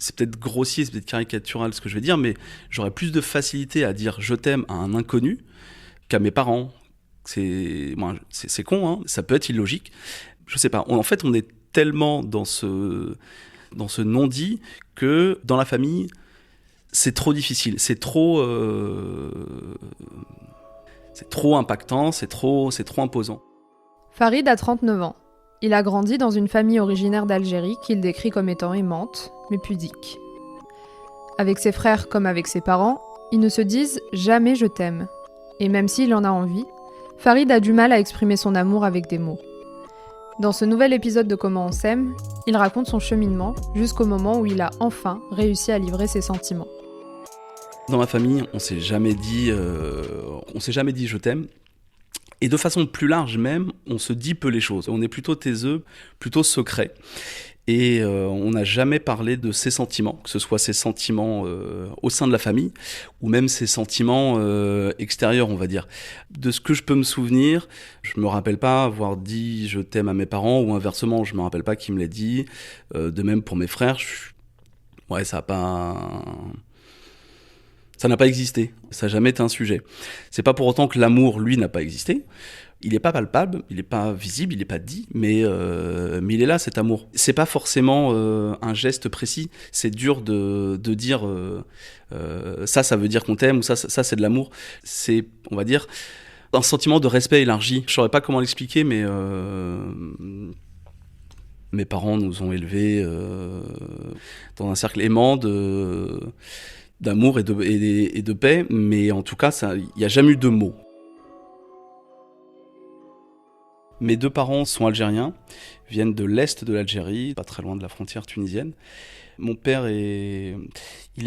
C'est peut-être grossier, c'est peut-être caricatural ce que je vais dire, mais j'aurais plus de facilité à dire je t'aime à un inconnu qu'à mes parents. C'est con, hein, ça peut être illogique. Je sais pas. En fait, on est tellement dans ce non-dit que dans la famille, c'est trop difficile. C'est trop impactant, c'est trop imposant. Farid a 39 ans. Il a grandi dans une famille originaire d'Algérie qu'il décrit comme étant aimante, mais pudique. Avec ses frères comme avec ses parents, ils ne se disent jamais je t'aime. Et même s'il en a envie, Farid a du mal à exprimer son amour avec des mots. Dans ce nouvel épisode de Comment on s'aime, il raconte son cheminement jusqu'au moment où il a enfin réussi à livrer ses sentiments. Dans ma famille, on s'est jamais dit je t'aime. Et de façon plus large même, on se dit peu les choses. On est plutôt taiseux, plutôt secret. Et on n'a jamais parlé de ses sentiments, que ce soit ses sentiments au sein de la famille, ou même ses sentiments extérieurs, on va dire. De ce que je peux me souvenir, je me rappelle pas avoir dit je t'aime à mes parents, ou inversement, je me rappelle pas qui me l'ait dit. De même pour mes frères, ouais, ça n'a pas existé. Ça n'a jamais été un sujet. C'est pas pour autant que l'amour, lui, n'a pas existé. Il n'est pas palpable, il n'est pas visible, il n'est pas dit, mais il est là, cet amour. C'est pas forcément un geste précis. C'est dur de dire ça veut dire qu'on t'aime, ou ça c'est de l'amour. C'est, on va dire, un sentiment de respect élargi. Je saurais pas comment l'expliquer, mais mes parents nous ont élevés dans un cercle aimant d'amour et de paix, mais en tout cas, il n'y a jamais eu de mots. Mes deux parents sont algériens, viennent de l'est de l'Algérie, pas très loin de la frontière tunisienne. Mon père il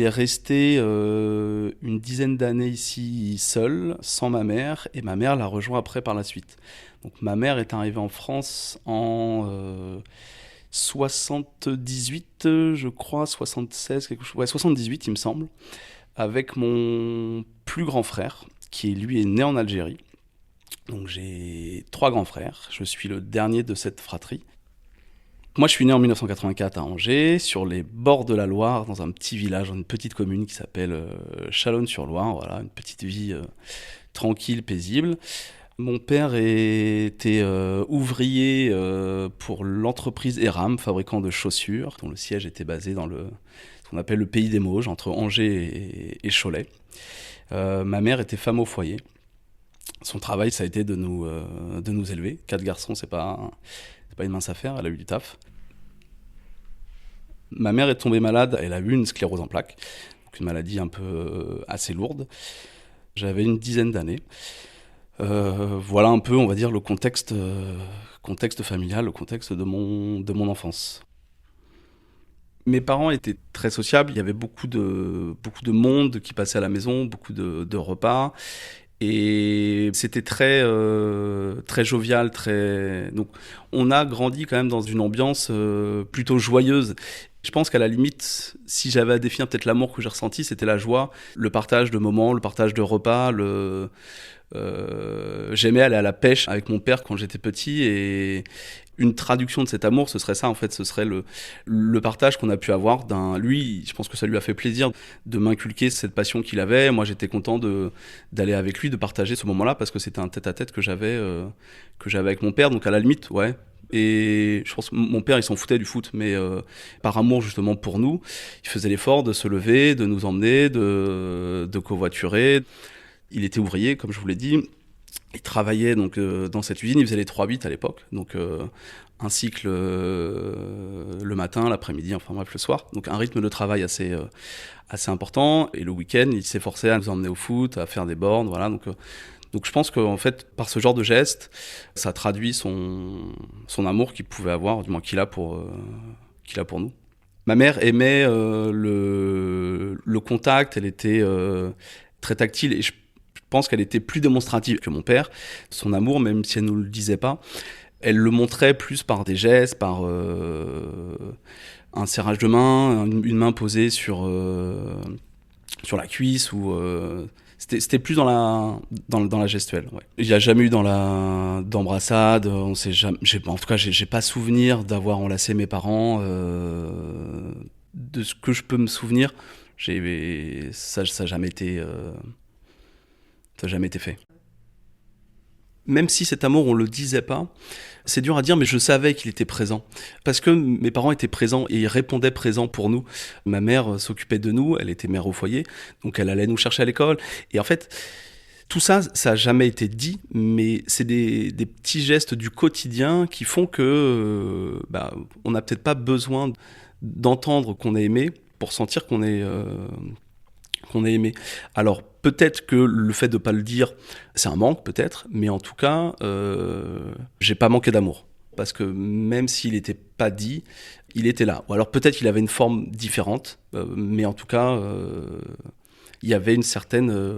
est resté une dizaine d'années ici seul, sans ma mère, et ma mère l'a rejoint après par la suite. Donc ma mère est arrivée en France en 78, je crois, 76, quelque chose. Ouais, 78, il me semble, avec mon plus grand frère, qui lui est né en Algérie. Donc j'ai 3 grands frères, je suis le dernier de cette fratrie. Moi, je suis né en 1984 à Angers, sur les bords de la Loire, dans un petit village, dans une petite commune qui s'appelle Chalonnes-sur-Loire. Voilà, une petite vie tranquille, paisible. Mon père était ouvrier pour l'entreprise Eram, fabricant de chaussures, dont le siège était basé dans ce qu'on appelle le pays des Mauges, entre Angers et Cholet. Ma mère était femme au foyer. Son travail, ça a été de nous élever. 4 garçons, c'est pas une mince affaire, elle a eu du taf. Ma mère est tombée malade, elle a eu une sclérose en plaques, donc une maladie un peu assez lourde. J'avais une dizaine d'années. Voilà un peu, on va dire, le contexte familial, le contexte de mon enfance. Mes parents étaient très sociables, il y avait beaucoup de monde qui passait à la maison, beaucoup de repas. Et c'était très jovial, donc on a grandi quand même dans une ambiance plutôt joyeuse. Je pense qu'à la limite, si j'avais à définir peut-être l'amour que j'ai ressenti, c'était la joie, le partage de moments, le partage de repas, j'aimais aller à la pêche avec mon père quand j'étais petit, et une traduction de cet amour, ce serait ça en fait, ce serait le partage qu'on a pu avoir lui, je pense que ça lui a fait plaisir de m'inculquer cette passion qu'il avait. Moi, j'étais content d'aller avec lui, de partager ce moment-là, parce que c'était un tête-à-tête que j'avais avec mon père, donc à la limite, ouais. Et je pense que mon père, il s'en foutait du foot, mais par amour justement pour nous, il faisait l'effort de se lever, de nous emmener, de covoiturer. Il était ouvrier, comme je vous l'ai dit. Il travaillait donc dans cette usine, il faisait les 3-8 à l'époque, donc un cycle le matin, l'après-midi, enfin bref le soir, donc un rythme de travail assez important, et le week-end il s'efforçait à nous emmener au foot, à faire des bornes, voilà, donc je pense qu'en fait par ce genre de geste, ça traduit son amour qu'il pouvait avoir, du moins qu'il a pour nous. Ma mère aimait le contact, elle était très tactile, et je pense qu'elle était plus démonstrative que mon père. Son amour, même si elle ne nous le disait pas, elle le montrait plus par des gestes, par un serrage de main, une main posée sur la cuisse, ou c'était plus dans la gestuelle. Ouais. Il n'y a jamais eu d'embrassade. En tout cas, j'ai pas souvenir d'avoir enlacé mes parents. de ce que je peux me souvenir, ça n'a jamais été fait. Même si cet amour, on le disait pas, c'est dur à dire, mais je savais qu'il était présent. Parce que mes parents étaient présents et ils répondaient présents pour nous. Ma mère s'occupait de nous, elle était mère au foyer, donc elle allait nous chercher à l'école. Et en fait, tout ça, ça n'a jamais été dit, mais c'est des petits gestes du quotidien qui font que on n'a peut-être pas besoin d'entendre qu'on est aimé pour sentir qu'on est aimé. Alors peut-être que le fait de pas le dire, c'est un manque peut-être, mais en tout cas, j'ai pas manqué d'amour. Parce que même s'il n'était pas dit, il était là. Ou alors peut-être qu'il avait une forme différente, mais en tout cas, il y avait une certaine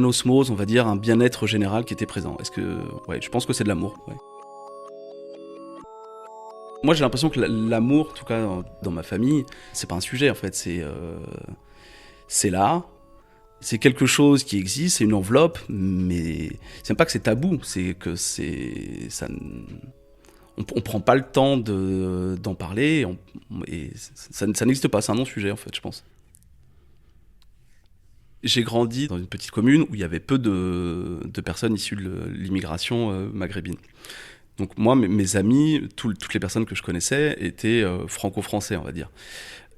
osmose, on va dire, un bien-être général qui était présent. Je pense que c'est de l'amour. Ouais. Moi, j'ai l'impression que l'amour, en tout cas dans ma famille, c'est pas un sujet en fait. C'est là, c'est quelque chose qui existe, c'est une enveloppe, mais c'est même pas que c'est tabou, c'est que on prend pas le temps d'en parler, et ça n'existe pas, c'est un non-sujet en fait, je pense. J'ai grandi dans une petite commune où il y avait peu de personnes issues de l'immigration maghrébine. Donc moi, mes amis, toutes les personnes que je connaissais étaient franco-français, on va dire.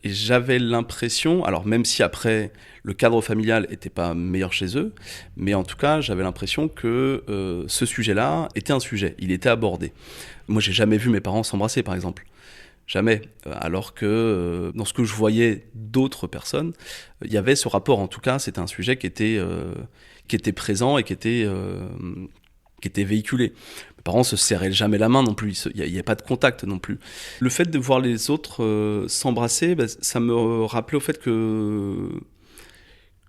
Et j'avais l'impression, alors même si après le cadre familial n'était pas meilleur chez eux, mais en tout cas j'avais l'impression que ce sujet-là était un sujet, il était abordé. Moi j'ai jamais vu mes parents s'embrasser par exemple, jamais. Alors que dans ce que je voyais d'autres personnes, il y avait ce rapport, en tout cas c'était un sujet qui était présent et qui était véhiculé. Mes parents se serraient jamais la main non plus, il n'y a pas de contact non plus. Le fait de voir les autres s'embrasser, ça me rappelait au fait que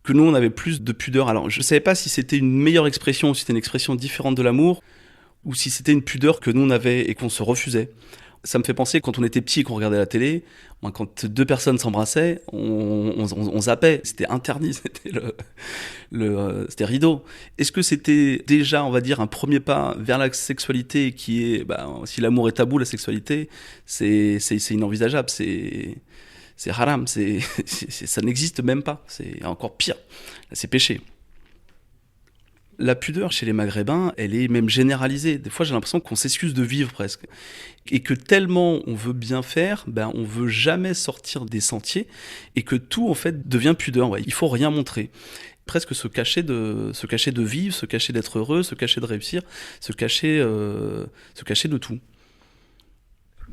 nous on avait plus de pudeur. Alors je ne savais pas si c'était une meilleure expression ou si c'était une expression différente de l'amour, ou si c'était une pudeur que nous on avait et qu'on se refusait. Ça me fait penser quand on était petit et qu'on regardait la télé, quand deux personnes s'embrassaient, on zappait, c'était interdit, c'était rideau. Est-ce que c'était déjà, on va dire, un premier pas vers la sexualité qui est, si l'amour est tabou, la sexualité, c'est inenvisageable, c'est haram, ça n'existe même pas, c'est encore pire, c'est péché. La pudeur chez les Maghrébins, elle est même généralisée. Des fois, j'ai l'impression qu'on s'excuse de vivre presque. Et que tellement on veut bien faire, on veut jamais sortir des sentiers. Et que tout, en fait, devient pudeur. Ouais. Il faut rien montrer. Presque se cacher de vivre, se cacher d'être heureux, se cacher de réussir, se cacher de tout.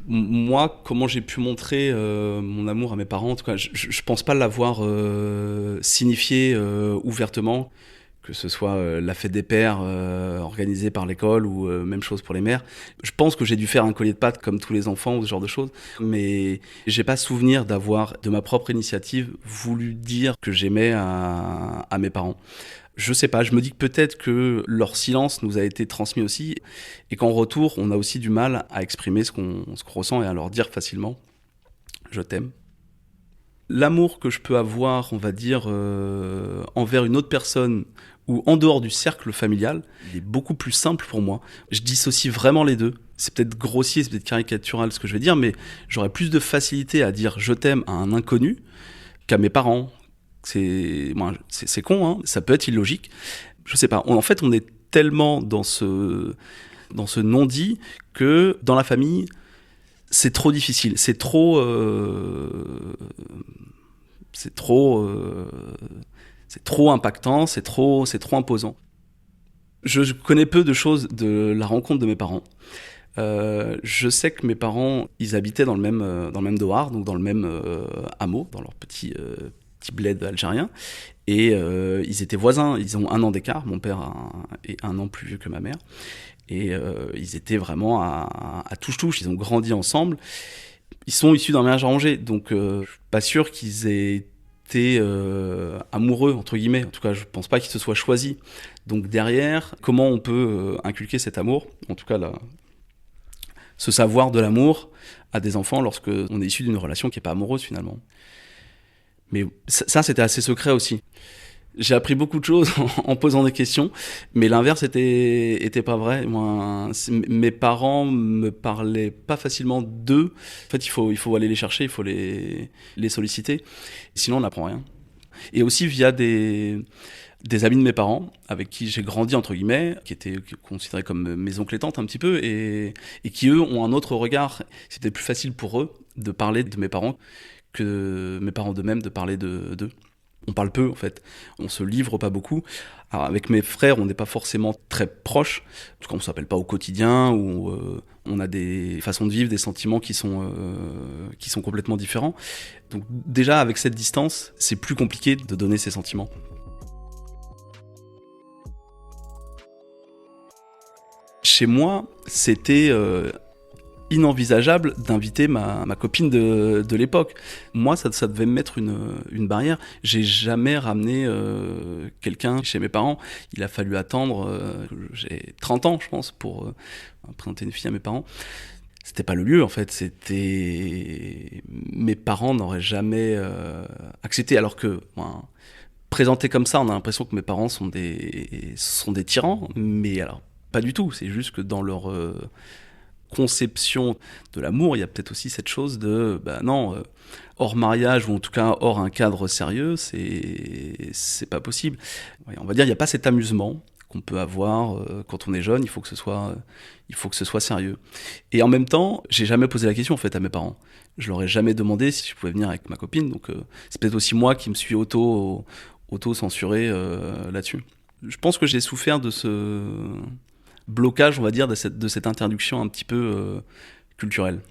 Moi, comment j'ai pu montrer mon amour à mes parents, en tout cas, je pense pas l'avoir signifié ouvertement. Que ce soit la fête des pères organisée par l'école ou même chose pour les mères. Je pense que j'ai dû faire un collier de pâtes comme tous les enfants ou ce genre de choses, mais j'ai pas souvenir d'avoir, de ma propre initiative, voulu dire que j'aimais à mes parents. Je sais pas, je me dis que peut-être que leur silence nous a été transmis aussi, et qu'en retour, on a aussi du mal à exprimer ce qu'on ressent et à leur dire facilement « je t'aime ». L'amour que je peux avoir, on va dire, envers une autre personne ou en dehors du cercle familial, il est beaucoup plus simple pour moi. Je dissocie vraiment les deux. C'est peut-être grossier, c'est peut-être caricatural ce que je vais dire, mais j'aurais plus de facilité à dire « je t'aime » à un inconnu qu'à mes parents. C'est con, hein, ça peut être illogique. Je sais pas, en fait, on est tellement dans ce non-dit que dans la famille, c'est trop difficile, c'est trop impactant, c'est trop imposant. Je connais peu de choses de la rencontre de mes parents. Je sais que mes parents, ils habitaient dans le même Dohar, donc dans le même hameau, dans leur petit bled algérien, et ils étaient voisins. Ils ont 1 an d'écart. Mon père est 1 an plus vieux que ma mère. Et ils étaient vraiment à touche-touche, ils ont grandi ensemble. Ils sont issus d'un ménage arrangé, donc je suis pas sûr qu'ils aient été amoureux, entre guillemets. En tout cas, je pense pas qu'ils se soient choisis. Donc derrière, comment on peut inculquer cet amour, en tout cas ce savoir de l'amour à des enfants lorsque on est issu d'une relation qui est pas amoureuse finalement. Mais ça, c'était assez secret aussi. J'ai appris beaucoup de choses en posant des questions, mais l'inverse était pas vrai. Moi, mes parents me parlaient pas facilement d'eux. En fait, il faut aller les chercher, il faut les solliciter. Sinon, on n'apprend rien. Et aussi via des amis de mes parents, avec qui j'ai grandi, entre guillemets, qui étaient considérés comme mes oncles et tantes un petit peu, et qui, eux, ont un autre regard. C'était plus facile pour eux de parler de mes parents que mes parents d'eux-mêmes de parler d'eux. On parle peu, en fait. On se livre pas beaucoup. Alors, avec mes frères, on n'est pas forcément très proches. En tout cas, on ne s'appelle pas au quotidien, ou on a des façons de vivre, des sentiments qui sont complètement différents. Donc déjà, avec cette distance, c'est plus compliqué de donner ces sentiments. Chez moi, c'était inenvisageable d'inviter ma copine de l'époque. Moi, ça devait me mettre une barrière. J'ai jamais ramené quelqu'un chez mes parents. Il a fallu attendre, j'ai 30 ans, je pense, pour présenter une fille à mes parents. C'était pas le lieu, en fait. Mes parents n'auraient jamais accepté, alors que... présenté comme ça, on a l'impression que mes parents sont des tyrans, mais alors, pas du tout. C'est juste que dans leur... conception de l'amour, il y a peut-être aussi cette chose de hors mariage, ou en tout cas hors un cadre sérieux, c'est pas possible. Ouais, on va dire, il n'y a pas cet amusement qu'on peut avoir quand on est jeune. Il faut que ce soit sérieux. Et en même temps, j'ai jamais posé la question en fait à mes parents. Je leur ai jamais demandé si je pouvais venir avec ma copine, donc c'est peut-être aussi moi qui me suis auto-censuré là-dessus. Je pense que j'ai souffert de ce blocage, on va dire, de cette interdiction un petit peu culturelle.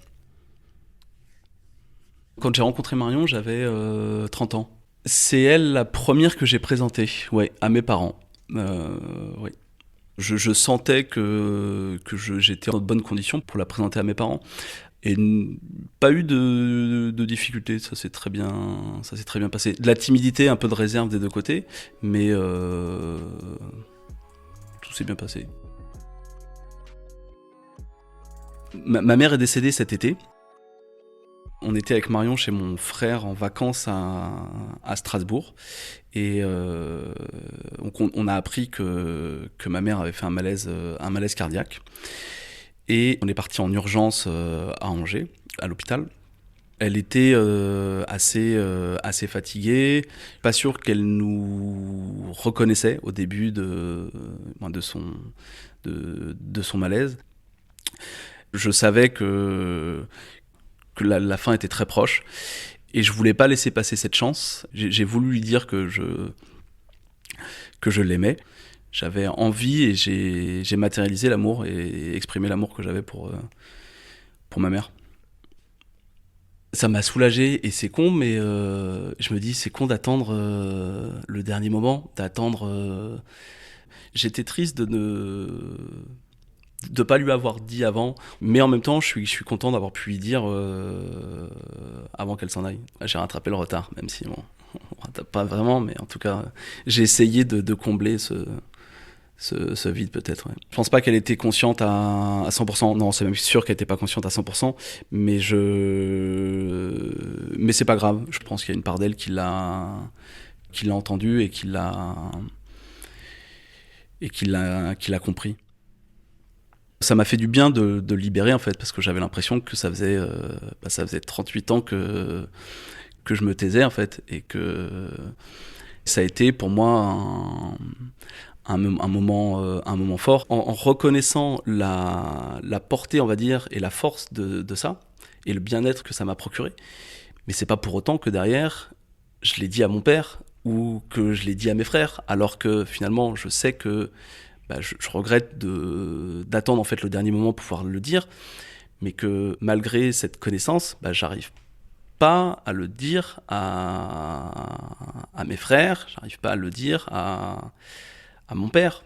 Quand j'ai rencontré Marion, j'avais 30 ans. C'est elle la première que j'ai présentée, ouais, à mes parents. Ouais. Je sentais que j'étais en bonne condition pour la présenter à mes parents. Et pas eu de difficultés, ça s'est très bien passé. De la timidité, un peu de réserve des deux côtés, mais tout s'est bien passé. Ma mère est décédée cet été. On était avec Marion chez mon frère en vacances à Strasbourg. Et donc on a appris que ma mère avait fait un malaise cardiaque. Et on est parti en urgence à Angers, à l'hôpital. Elle était assez fatiguée. Pas sûr qu'elle nous reconnaissait au début de son malaise. Je savais que la fin était très proche et je voulais pas laisser passer cette chance. J'ai voulu lui dire que je l'aimais. J'avais envie et j'ai matérialisé l'amour et exprimé l'amour que j'avais pour ma mère. Ça m'a soulagé et c'est con, mais je me dis c'est con d'attendre le dernier moment, d'attendre. J'étais triste de pas lui avoir dit avant, mais en même temps je suis content d'avoir pu lui dire avant qu'elle s'en aille. J'ai rattrapé le retard, même si on rattrape pas vraiment, mais en tout cas j'ai essayé de combler ce vide peut-être. Ouais. Je pense pas qu'elle était consciente à 100%, non, c'est même sûr qu'elle était pas consciente à 100%, mais c'est pas grave. Je pense qu'il y a une part d'elle qui l'a entendu et qui l'a compris. Ça m'a fait du bien de libérer en fait, parce que j'avais l'impression que ça faisait 38 ans que je me taisais en fait, et que ça a été pour moi un moment fort, en reconnaissant la portée, on va dire, et la force de ça, et le bien-être que ça m'a procuré. Mais c'est pas pour autant que derrière, je l'ai dit à mon père, ou que je l'ai dit à mes frères, alors que finalement, je sais que je regrette d'attendre en fait le dernier moment pour pouvoir le dire, mais que malgré cette connaissance, j'arrive pas à le dire à mes frères, j'arrive pas à le dire à mon père.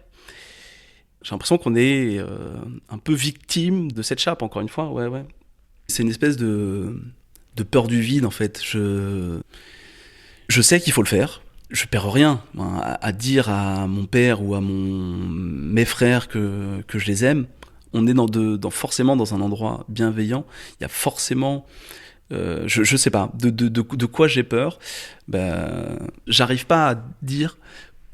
J'ai l'impression qu'on est un peu victime de cette chape, encore une fois. Ouais. C'est une espèce de peur du vide en fait. Je sais qu'il faut le faire. Je perds rien à dire à mon père ou à mes frères que je les aime. On est forcément dans un endroit bienveillant. Il y a forcément, je sais pas, de quoi j'ai peur. J'arrive pas à dire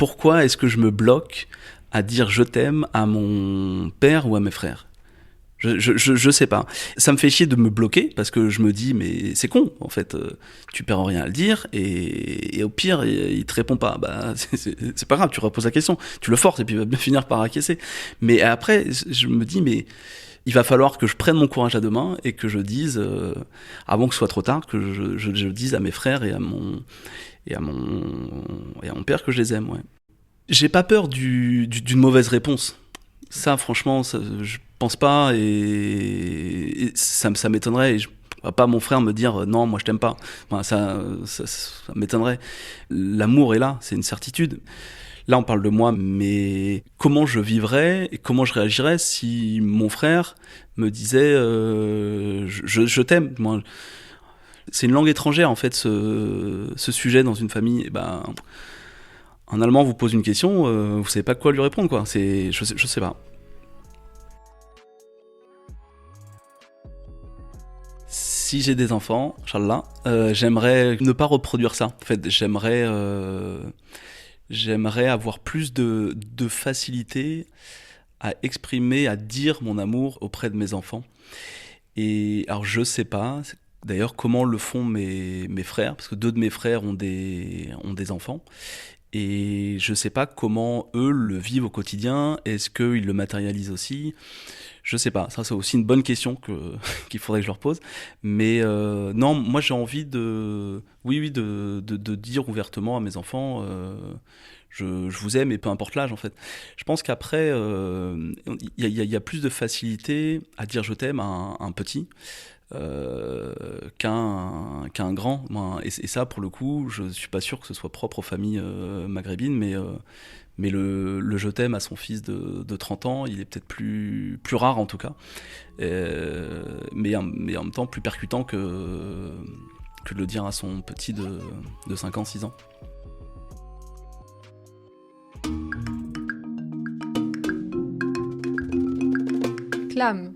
Pourquoi est-ce que je me bloque à dire je t'aime à mon père ou à mes frères ? Je sais pas. Ça me fait chier de me bloquer parce que je me dis mais c'est con en fait, tu perds rien à le dire et au pire il te répond pas. Bah c'est pas grave, tu reposes la question, tu le forces et puis il va bien finir par acquiescer. Mais après je me dis mais il va falloir que je prenne mon courage à deux mains et que je dise avant que ce soit trop tard, que je dise à mes frères et à mon père que je les aime. Ouais. J'ai pas peur d'une mauvaise réponse. Ça, franchement, je pense pas et ça m'étonnerait. Et je vois pas mon frère me dire non, moi je t'aime pas. Enfin, ça m'étonnerait. L'amour est là, c'est une certitude. Là, on parle de moi, mais comment je vivrais et comment je réagirais si mon frère me disait je t'aime. Moi, c'est une langue étrangère en fait, ce sujet dans une famille. Et ben, un Allemand vous pose une question, vous savez pas quoi lui répondre, quoi. Je sais pas. Si j'ai des enfants, Inch'Allah, j'aimerais ne pas reproduire ça. En fait, j'aimerais avoir plus de facilité à exprimer, à dire mon amour auprès de mes enfants. Et alors, je sais pas, d'ailleurs, comment le font mes frères, parce que deux de mes frères ont des enfants. Et je sais pas comment eux le vivent au quotidien. Est-ce qu'ils le matérialisent aussi ? Je sais pas. Ça, c'est aussi une bonne question qu'il faudrait que je leur pose. Mais non, moi j'ai envie oui, de dire ouvertement à mes enfants, je vous aime et peu importe l'âge en fait. Je pense qu'après, y a plus de facilité à dire je t'aime à un petit. Qu'un grand. Et ça, pour le coup, je suis pas sûr que ce soit propre aux familles maghrébines, mais le je t'aime à son fils de 30 ans, il est peut-être plus rare en tout cas, mais en même temps plus percutant que de le dire à son petit de 5 ans, 6 ans. Clam.